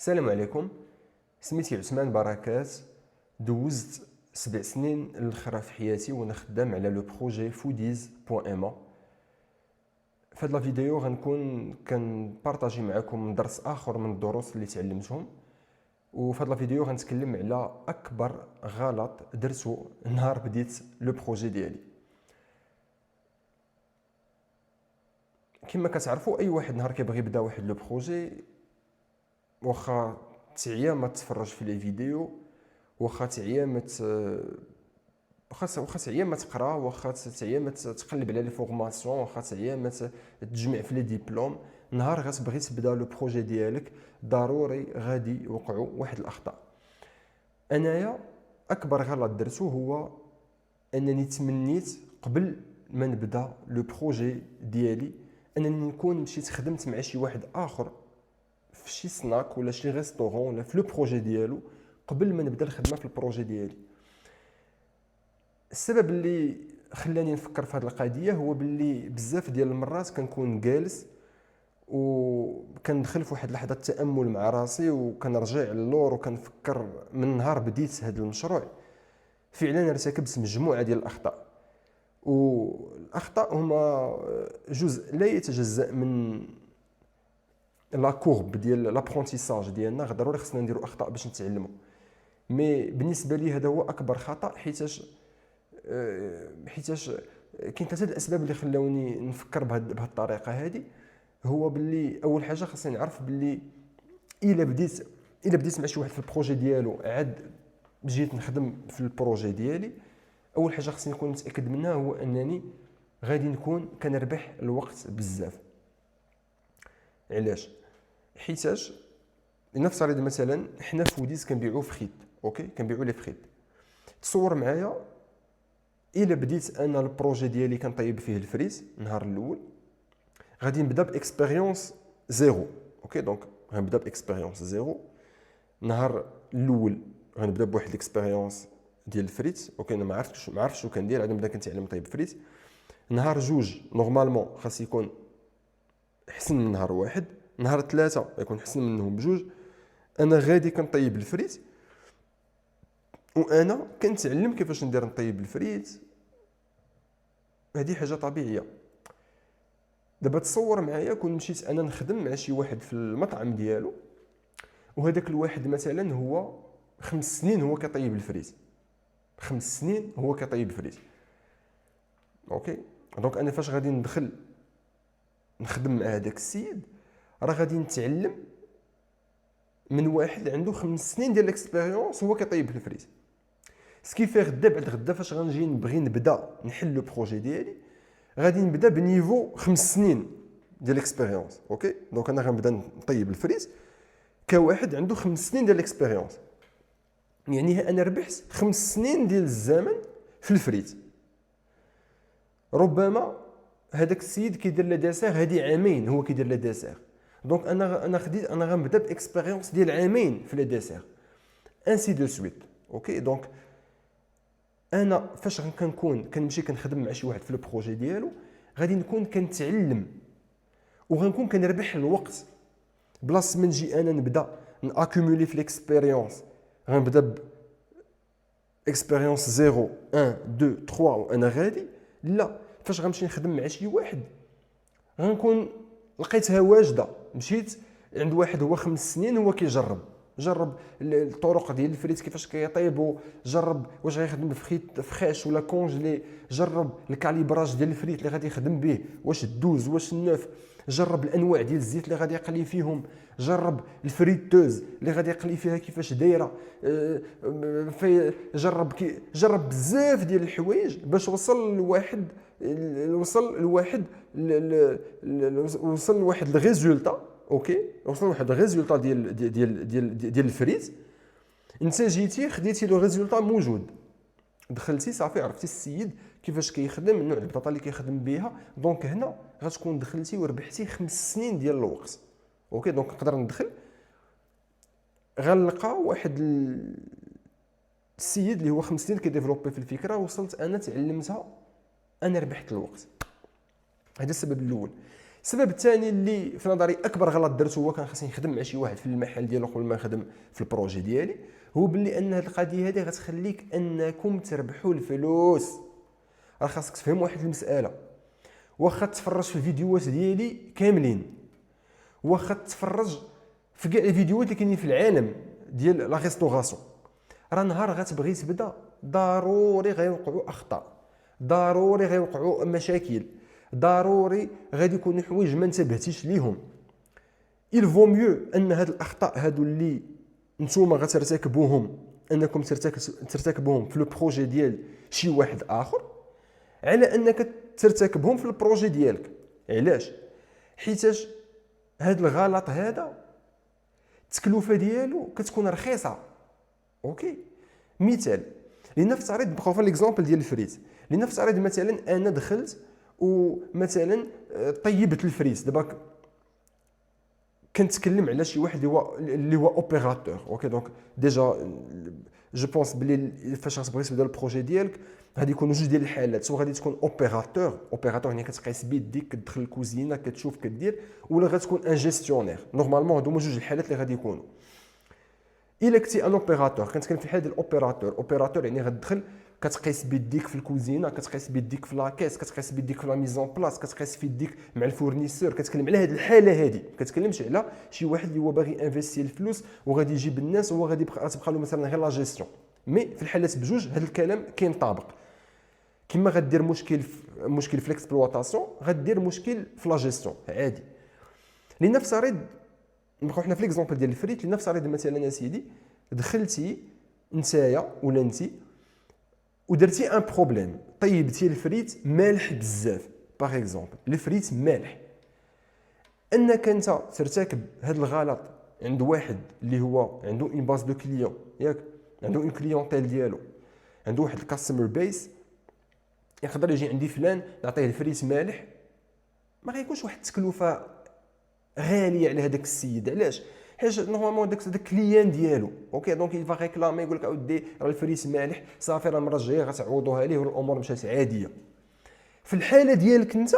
السلام عليكم. سميتي عثمان بركات. دوزت 7 سنين الاخرى في حياتي وانا خدام على لو بروجي foodies.ma. في هاد لا فيديو غنكون كنبارطاجي معكم درس اخر من الدروس اللي تعلمتهم، وفي هاد لا فيديو غنتكلم على اكبر غلط درتو نهار بديت لو بروجي ديالي. كما كتعرفوا اي واحد نهار كيبغي يبدا واحد لو بروجي، واخا تعيا ما تفرج في لي فيديو، واخا تعيا ما تقرا، واخا تعيا ما تقلب على لي فورماسيون، واخا تعيا ما تجمع في لي ديبلوم، نهار غتبغي تبدا لو بروجي ديالك ضروري غادي يوقعوا واحد الاخطاء. انايا اكبر غلط درتو هو انني تمنيت قبل ما نبدا لو بروجي ديالي انني نكون مشيت خدمت مع شي واحد اخر في شي سناك ولا شي ريستورون ولا في لو بروجي ديالو قبل ما نبدا الخدمه في البروجي ديالي. السبب اللي خلاني نفكر في هذه القضيه هو باللي بزاف ديال المرات كنكون جالس وكندخل في واحد لحظه التامل مع راسي وكنرجع للور وكنفكر من نهار بديت هذا المشروع فعلا ارتكبت مجموعه ديال الاخطاء، والاخطاء هما جزء لا يتجزا من لا كورب ديال لابرونتيساج ديالنا. ضروري خصنا نديروا اخطاء باش نتعلموا، مي بالنسبه لي هذا هو اكبر خطا، حيتاش كاين ثلاثه الاسباب اللي خلاوني نفكر بهذه الطريقه هذه. هو باللي اول حاجه خصني نعرف باللي الا بديت مع شي واحد في البروجي ديالو عاد جيت نخدم في البروجي ديالي، اول حاجه خصني نكون متاكد منها هو انني غادي نكون كنربح الوقت بزاف. علاش؟ حيتاش نفترض مثلا حنا في فوديز كنبيعوا فريت، اوكي، كنبيعوا لي فريت. تصور معايا الا بديت انا البروجي ديالي كنطيب فيه الفريت النهار الاول، غادي نبدا باكسبيريونس زيرو، اوكي. دونك غنبدا باكسبيريونس زيرو. النهار الاول غنبدا بواحد الاكسبيريونس ديال الفريت، اوكي. انا ما عرفتش شنو كندير، عاد نبدا كنتعلم نطيب فريت. نهار جوج نورمالمون خاص يكون احسن من نهار واحد، نهار ثلاثة يكون احسن منهم بجوج. انا غادي كنطيب الفريت وانا كنتعلم كيفاش ندير نطيب الفريت، هذه حاجه طبيعيه. دابا تصور معايا كون مشيت انا نخدم مع شي واحد في المطعم ديالو، وهذاك الواحد مثلا هو 5 سنين هو كيطيب الفريت، 5 سنين هو كيطيب الفريت، اوكي. دونك انا فاش غادي ندخل نخدم مع هذاك السيد راه غادي نتعلم من واحد عنده 5 سنين ديال الاكسبيريونس هو كيطيب في الفريت. سكيفي غدا بعد غدا فاش غنجي نبغي نبدا نحل لو بروجي ديالي غادي نبدا بنيفو 5 سنين ديال الاكسبيريونس، اوكي. دونك انا غنبدا نطيب الفريت كواحد عنده 5 سنين ديال الاكسبيريونس، يعني انا ربحت 5 سنين ديال الزمن في الفريت. ربما هذاك السيد كيدير لا ديسير هذه عامين هو كيدير لا ديسير، دونك انا غنبدا باكسبيريونس ديال عامين في لا ديسير، انسي دو سويت، اوكي. دونك انا فاش كنكون كنمشي كنخدم مع شي واحد في البروجي ديالو غادي نكون كنتعلم وغنكون كنربح الوقت. بلاص من نجي انا نبدا ناكومولي في ليكسبيريونس، غنبدا ب اكسبيريونس 0 1 2 3 وانا غادي، لا، فاش غنمشي نخدم مع شي واحد غنكون لقيتها واجده. مشيت عند واحد هو 5 سنين هو جرب الطرق ديال الفريت كيفاش كيطيبوا، جرب واش غيخدم بفريت فريش ولا كونجلي، جرب الكاليبراج ديال الفريت اللي غادي يخدم به، واش الدوز واش النوف، جرب الانواع ديال الزيت اللي غادي يقلي فيهم، جرب الفريتوز اللي غادي يقلي فيها كيفاش دايره، جرب بزاف ديال الحوايج باش وصل لواحد الريزولتا، اوكي. وصل لواحد الريزولتا ديال الفريت. انت جيتي خديتي لو ريزولتا موجود، دخلتي صافي عرفتي السيد كيفاش كيخدم، نوع البطاطا اللي كيخدم بها، دونك هنا غتكون دخلتي وربحتي 5 سنين ديال الوقت، اوكي. دونك نقدر ندخل غنلقى واحد السيد اللي هو 5 سنين كيديفلوبي في الفكره، وصلت انا تعلمتها، انا ربحت الوقت. هذا السبب الاول. السبب الثاني اللي في نظري اكبر غلط درته هو كان خاصني نخدم مع شي واحد في المحل ديالو قبل ما نخدم في البروجي ديالي، هو باللي ان هذه القضيه هذه غتخليك انكم تربحوا الفلوس. راه خاصك تفهم واحد المساله، واخا تفرج في الفيديوهات ديالي كاملين، واخا تفرج في كاع الفيديوهات اللي كاينين في العالم ديال لا ريستوراسيون، راه نهار غتبغي تبدا ضروري غيوقعوا اخطاء، ضروري غيوقعوا مشاكل، ضروري غادي يكونوا حوايج ما انتبهتيش ليهم. il vaut mieux ان هاد الاخطاء هادو اللي نتوما غترتكبوهم انكم ترتكبوهم في لو بروجي ديال شي واحد اخر، على انك ترتكبهم في البروجي ديالك. علاش؟ حيتاش هاد الغلط هذا التكلفه ديالو كتكون رخيصه. اوكي، مثال لنفترض، بقاو في ليكزامبل ديال الفريت، لنفترض مثلا انا دخلت ومثلا طيبت الفريت. دابا كنتكلم على شي واحد اللي هو اوبيراتور. اوكي، دونك ديجا جو بونس بلي فاش غتبغي تبدا البروجي ديالك غادي يكونوا جوج ديال الحالات، سواء غادي تكون اوبيراتور يعني كتقيس بيديك، كتدخل الكوزينه كتشوف كدير، ولا غتكون ان جيستيونير. نورمالمون هادو هما جوج الحالات اللي غادي يكونوا. الا كنتي ان اوبيراتور، كنتكلم في الحاله ديال اوبيراتور يعني غتدخل كتقيس بيديك في الكوزينه، كتقيس بيديك في لاكيس، كتقيس بيديك في لا ميزون بلاص، كتقيس في يديك مع الفورنيسور. كتكلم على هذه الحاله هذه، ما كتكلمش على شي واحد اللي هو باغي انفيستي الفلوس وغادي يجيب الناس وهو غادي تبقى له مثلا غير لا جيستيون. مي في الحالات بجوج هذا الكلام كاين طابق. كما غدير مشكل في الاكسبلواتاسيون غدير مشكل في لا جيستيون عادي. لنفترض نبقاو حنا في ليكزامبل ديال الفريت، لنفترض مثلا يا سيدي دخلتي نتايا ولا انتي ودرتي ان بروبليم، طيبتي الفريت مالح بزاف باغ اكزومبل، الفريت مالح. انك انت ترتكب هذا الغلط عند واحد اللي هو عنده اون باز دو كليون، ياك عنده اون كليونتيل ديالو، عنده واحد الكاستمر بيس، يقدر يجي عندي فلان نعطيه الفريت مالح، ما غيكونش واحد التكلفه غاليه على هذاك السيد. علاش؟ حيت نورمالمون داك الكليان ديالو اوكي، دونك يفا ريكلامي يقول لك اودي راه الفريس مالح، صافي راه المره الجايه غتعوضوها ليه والامور مشات عاديه. في الحاله ديالك انت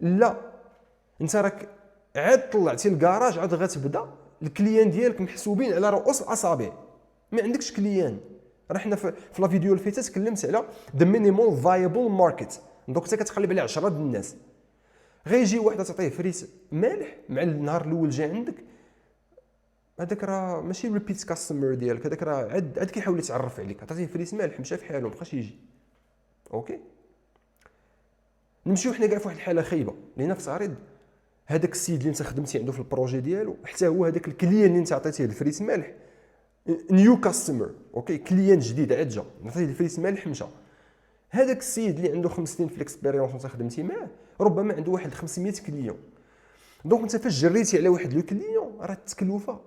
لا، انت راك عاد طلعتي الكراج، عاد غتبدا الكليان ديالك محسوبين على رؤوس الاصابع، ما عندكش كليان. راه حنا في لا فيديو اللي فاتت تكلمت على ذا مينيمال فايبل ماركت، دونك انت كتقلب على 10 ديال الناس، غيجي واحد تعطيه فريس مالح مع النهار الاول جا عندك، هذاك راه ماشي ريبيت كاستمر ديالك، هذاك راه عاد كيحاول يتعرف عليك، عطاتيه فريس مالح مشى في حاله مابقاش يجي. اوكي، نمشيو حنا كاع في واحد الحاله خايبه، لنفترض هذاك السيد اللي انت خدمتي عنده في البروجي ديالو حتى هو هذاك الكليان اللي انت عطيتيه الفريس مالح نيو كاستمر، اوكي كليان جديد عاد جا عطيتيه الفريس مالح مشى. هذاك السيد اللي عنده 5 سنين في الاكسبيريونس وانت خدمتي معاه ربما عنده واحد 500 كليون. دونك انت فاش جريتي على واحد لو كليون راه التكلفه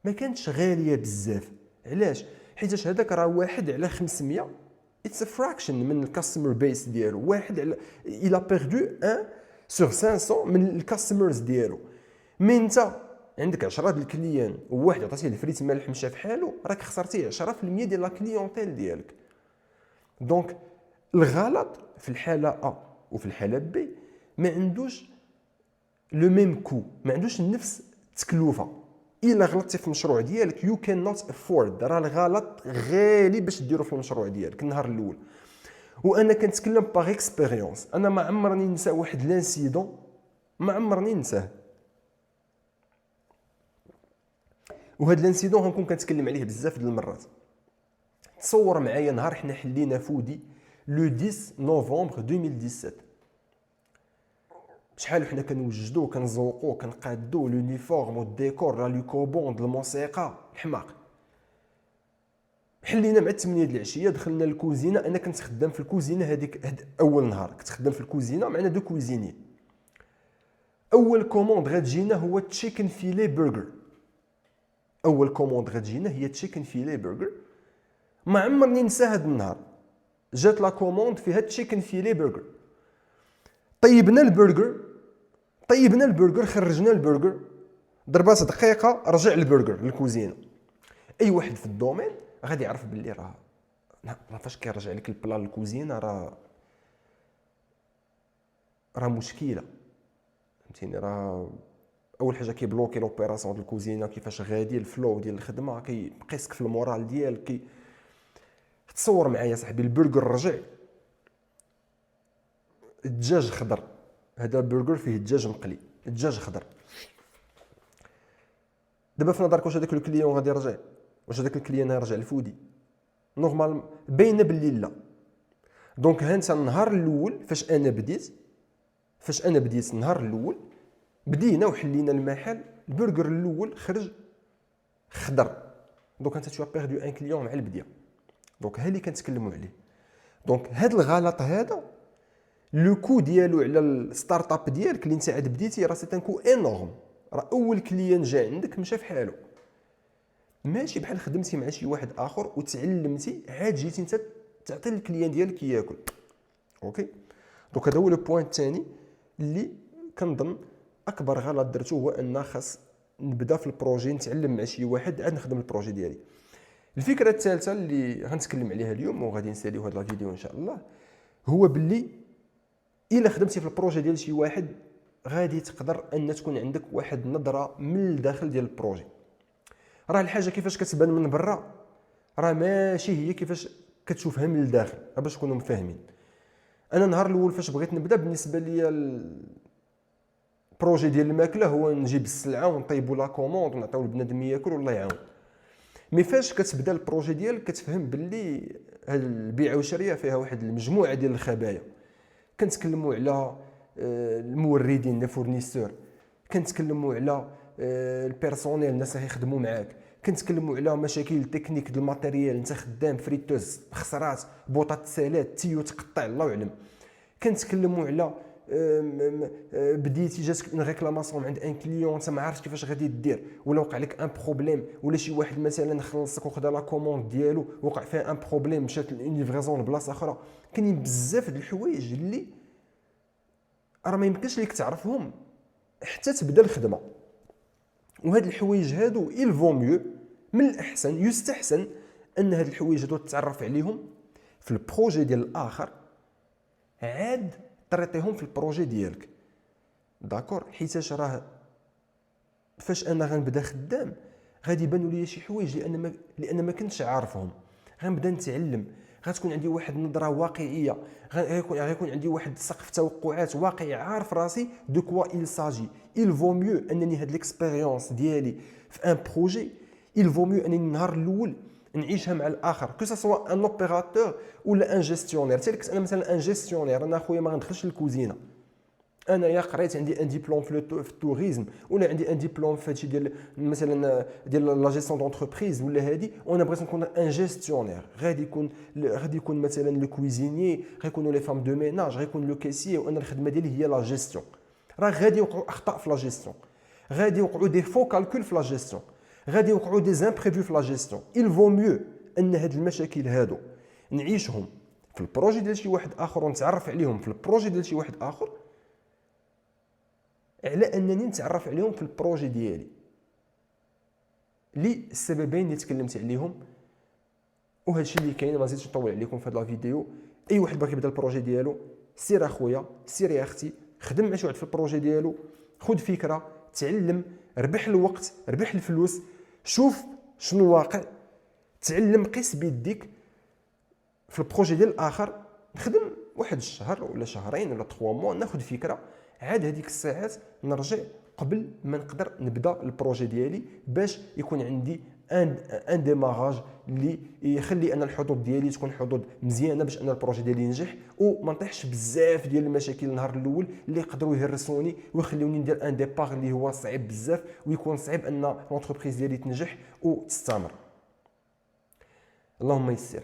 ما كانتش غاليه بزاف. علاش؟ حيت هذاك راه واحد على 500، اتس ا فراكشن من الكاستمر بيس ديالو، واحد على الى بيردو 1 سور 500 من الكاستمرز ديالو. مي انت عندك 10 د الكليان وواحد عطاتيه الفريت مالح مشى في حاله، راك خسرتي 10% ديال لا كليونتيل ديالك. دونك الغلط في الحاله ا وفي الحاله بي ما عندوش لو ميم كو، ما عندوش نفس التكلفه. الا غلطتي في المشروع ديالك يو كان نوت افورد، راه الغلط غالي باش ديرو في المشروع ديالك النهار الاول. وانا كنتكلم باغ اكسبيريونس، انا ما عمرني ننسى واحد لانسيدون، ما عمرني ننساه. وهذا لانسيدون غنكون كنتكلم عليه بزاف ديال المرات. تصور معايا نهار حنا حلينا فودي لو 10 نوفمبر 2017، شحال حنا كنوجدوه كنزوقوه كنقادوه لونيفورم والديكور لا لوكوبوند الموسيقى الحماق. حلينا مع 8 د العشيه، دخلنا للكوزينه. انا كنت خدام في الكوزينه هذيك اول نهار كنت خدام في الكوزينه معنا دو كوزيني. اول كوموند غتجينا هو تشيكن فيلي برجر، اول كوموند غتجينا هي تشيكن فيلي برجر. ما عمرني ننسى هذا النهار، جات لا كوموند فيها تشيكن فيلي برجر. طيبنا البرجر خرجنا البرجر، ضربات دقيقه رجع البرجر للكوزينه. اي واحد في الدومين غادي يعرف باللي راه فاش كيرجع لك البلا للكوزينه راه مشكله. فهمتيني. راه اول حاجه كيبلوكي لوبيراسيون ديال الكوزينه، كيفاش غادي الفلو ديال الخدمه، كيبقيسك في المورال ديالك. تصور معايا صاحبي البرجر رجع الدجاج خضر، هذا برجر فيه الدجاج مقلي، الدجاج خضر. دابا في نظرك واش هذاك الكليون غادي يرجع؟ واش هذاك الكليون يرجع لفودي؟ نورمال باينه باللي لا. دونك ها انت النهار الاول فاش انا بديت النهار الاول بدينا وحلينا المحل، البرجر الاول خرج خضر. دونك انت تو بيردو ان كليون مع البدايه. دونك ها اللي كنتكلموا عليه. دونك هاد الغلط هذا لو كو ديالو على الستارت اب ديالك اللي انت عاد بديتي راه سي ان كو انورم. راه اول كليان جا عندك مشى في حاله، ماشي بحال خدمتي مع شي واحد اخر وتعلمتي عاد جيتي انت تعطي الكليان ديالك ياكل. اوكي. دونك هذا هو لو بوين الثاني اللي كنظن اكبر غلط درتو، هو ان خاص نبدا في البروجي نتعلم مع شي واحد عاد نخدم البروجي ديالي. الفكره الثالثه اللي غنتكلم عليها اليوم وغادي نساليو هذا الفيديو ان شاء الله، هو باللي الا خدمتي في البروجي ديال شي واحد غادي تقدر ان تكون عندك واحد النظره من الداخل ديال البروجي. راه الحاجه كيفاش كتبان من برا راه ماشي هي كيفاش كتشوفها من الداخل، باش نكونوا مفاهمين. انا النهار الاول فاش بغيت نبدا بالنسبه ليا البروجي ديال الماكله هو نجيب السلعه ونطيبوا لا كوموند ونعطيو لبنادم ياكل والله يعاون. مي فاش كتبدا البروجي ديالك كتفهم باللي البيع والشراء فيها واحد المجموعه ديال الخبايا. كنتكلموا على الموردين لي فورنيسور، كنتكلموا على البيرسونيل الناس اللي يخدموا معاك، كنتكلموا على مشاكل تكنيك ديال الماتيريال، انت خدام فريتوز خسرات بوطات سالات تيو تقطع الله اعلم. كنتكلموا على بديتي جاتك اون ريكلاماسيون عند ان كليون انت ما عارفش كيفاش غادي دير، ولا وقع لك ان بروبليم، ولا شي واحد مثلا خلصك وخدا لا كوموند ديالو وقع فيها ان بروبليم مشات ليفريزون لبلاصه اخرى. كاينين بزاف د الحوايج اللي راه ما يمكنش ليك تعرفهم حتى تبدا الخدمه. وهاد الحوايج هادو il vaut mieux، من الاحسن يستحسن ان هاد الحوايج هادو تتعرف عليهم في البروجي ديال الاخر عاد طريطيهم في البروجي ديالك. داكور. حيتاش راه فاش انا غنبدا خدام غادي يبانوا لي شي حوايج لان ما كنتش عارفهم، غنبدا نتعلم، غتكون عندي واحد النظره واقعيه، غيكون عندي واحد سقف توقعات واقعي، عارف راسي دو كوا il s'agit. il vaut mieux انني هاد ليكسبيريونس ديالي في ان بروجي il vaut mieux انني النهار الاول نعيشها مع الاخر، كو سوا ان اوبيراتور ولا ان جيستيونير. حتى انا مثلا ان جيستيونير، انا اخويا ما غندخلش للكوزينه، انا يا قريت عندي ان ديبلوم في التوريزم ولا عندي ان ديبلوم في هادشي ديال مثلا ديال لا جيستيون دونتربريز ولا هادي، وانا بغيت نكون ان جيستيونير. غادي يكون مثلا لو كويزيني، غيكونوا لي فام دو ميناج، غيكون لو كيسيي، وانا الخدمه ديالي هي لا جيستيون. راه غادي يوقعوا اخطاء في لا جيستيون، غادي يوقعوا دي فو كالكول في لا جيستيون، غادي يوقعوا دي زامبريفو في لا جيستيون. il vaut mieux ان هاد المشاكل هادو نعيشهم في البروجي ديال شي واحد اخر ونتعرف عليهم في البروجي ديال شي واحد اخر على انني نتعرف عليهم في البروجي ديالي، السببين اللي تكلمت عليهم. وهذا الشيء اللي كاين، ما زيدش نطول عليكم في هذا الفيديو. اي واحد بغى يبدا البروجي ديالو سير اخويا، سير يا اختي، خدم مع شي واحد في البروجي ديالو، خذ فكره، تعلم، ربح الوقت، ربح الفلوس، شوف شنو واقع، تعلم، قيس بيديك في البروجي ديال الاخر. نخدم واحد الشهر ولا شهرين ولا 3 موا، ناخذ فكره، عاد هذيك الساعات نرجع قبل ما نقدر نبدا البروجي ديالي، باش يكون عندي ان ديماراج اللي يخلي ان الحظوظ ديالي تكون حظوظ مزيانه باش ان البروجي ديالي ينجح، وما نطيحش بزاف ديال المشاكل النهار الاول اللي يقدروا يهرسوني ويخليوني ندير ان ديبار اللي هو صعيب بزاف، ويكون صعيب ان لونتربريز ديالي تنجح وتستمر. اللهم يسر.